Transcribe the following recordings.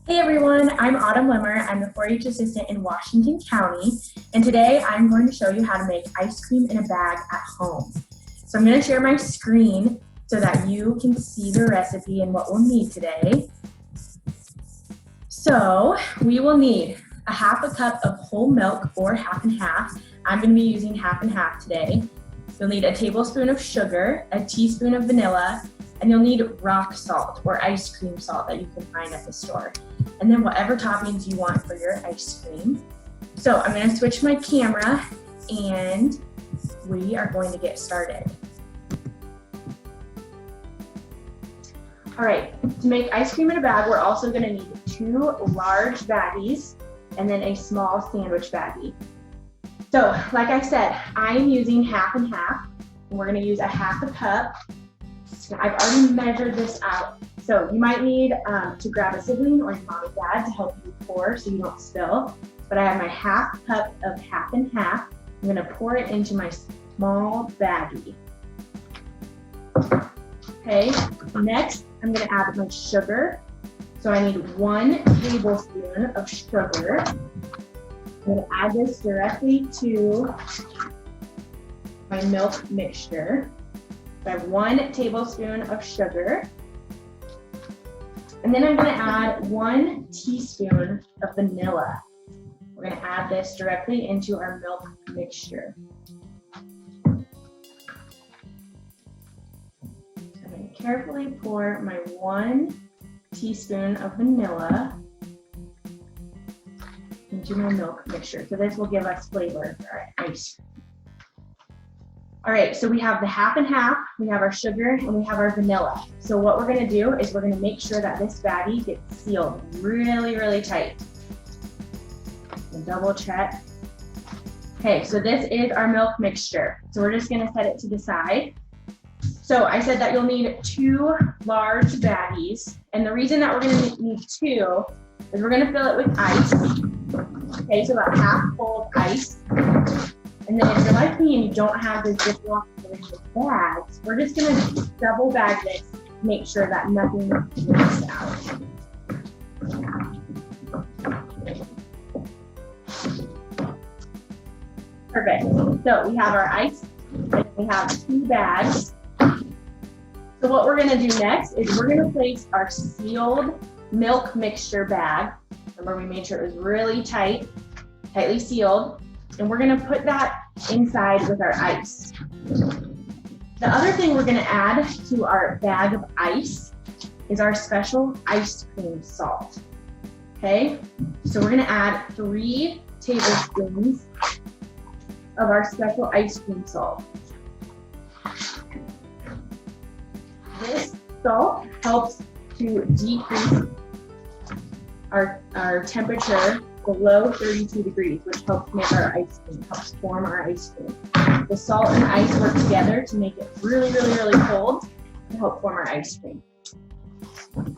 Hey everyone, I'm Autumn Limmer. I'm the 4-H assistant in Washington County, and today I'm going to show you how to make ice cream in a bag at home. So I'm going to share my screen so that you can see the recipe and what we'll need today. So we will need a half a cup of whole milk or half and half. I'm going to be using half and half today. You'll need a tablespoon of sugar, a teaspoon of vanilla, and you'll need rock salt or ice cream salt that you can find at the store. And then whatever toppings you want for your ice cream. So I'm going to switch my camera and we are going to get started. All right, to make ice cream in a bag, we're also going to need 2 large baggies and then a small sandwich baggie. So like I said, I'm using half and half, and we're going to use a half a cup. I've already measured this out. So you might need to grab a sibling or your mom and dad to help you pour so you don't spill. But I have my half cup of half and half. I'm gonna pour it into my small baggie. Okay, next I'm gonna add my sugar. So I need 1 tablespoon of sugar. I'm gonna add this directly to my milk mixture. So I have 1 tablespoon of sugar. And then I'm gonna add 1 teaspoon of vanilla. We're gonna add this directly into our milk mixture. I'm gonna carefully pour my 1 teaspoon of vanilla into my milk mixture. So this will give us flavor for our ice cream. All right, so we have the half and half, we have our sugar, and we have our vanilla. So what we're gonna do is we're gonna make sure that this baggie gets sealed really, really tight. And double check. Okay, so this is our milk mixture. So we're just gonna set it to the side. So I said that you'll need 2 large baggies. And the reason that we're gonna need 2 is we're gonna fill it with ice. Okay, so about half full of ice. And then if you're like me and you don't have the Ziploc bags, we're just gonna double bag this, make sure that nothing leaks out. Perfect. So we have our ice, and we have 2 bags. So what we're gonna do next is we're gonna place our sealed milk mixture bag. Remember, we made sure it was really tightly sealed. And we're gonna put that inside with our ice. The other thing we're gonna add to our bag of ice is our special ice cream salt. Okay, so we're gonna add 3 tablespoons of our special ice cream salt. This salt helps to decrease our temperature below 32 degrees, which helps make our ice cream, helps form our ice cream. The salt and ice work together to make it really, really, really cold to help form our ice cream.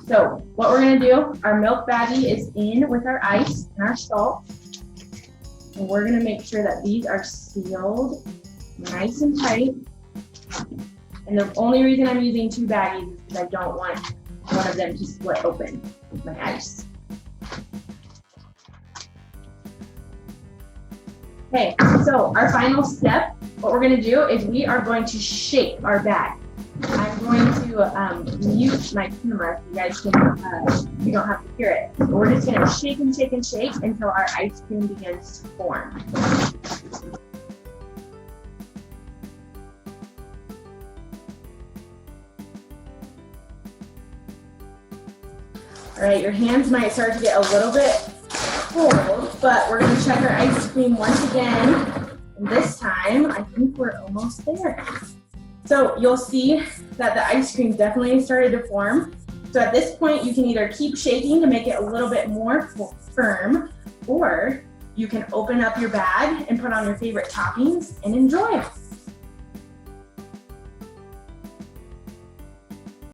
So what we're gonna do, our milk baggie is in with our ice and our salt. And we're gonna make sure that these are sealed nice and tight. And the only reason I'm using 2 baggies is because I don't want one of them to split open with my ice. Okay, so our final step, what we're gonna do is we are going to shake our bag. I'm going to mute my camera so you guys can, you don't have to hear it. But we're just gonna shake and shake and shake until our ice cream begins to form. All right, your hands might start to get a little bit cold, but we're gonna check our ice cream once again. And this time, I think we're almost there. So you'll see that the ice cream definitely started to form. So at this point, you can either keep shaking to make it a little bit more firm, or you can open up your bag and put on your favorite toppings and enjoy.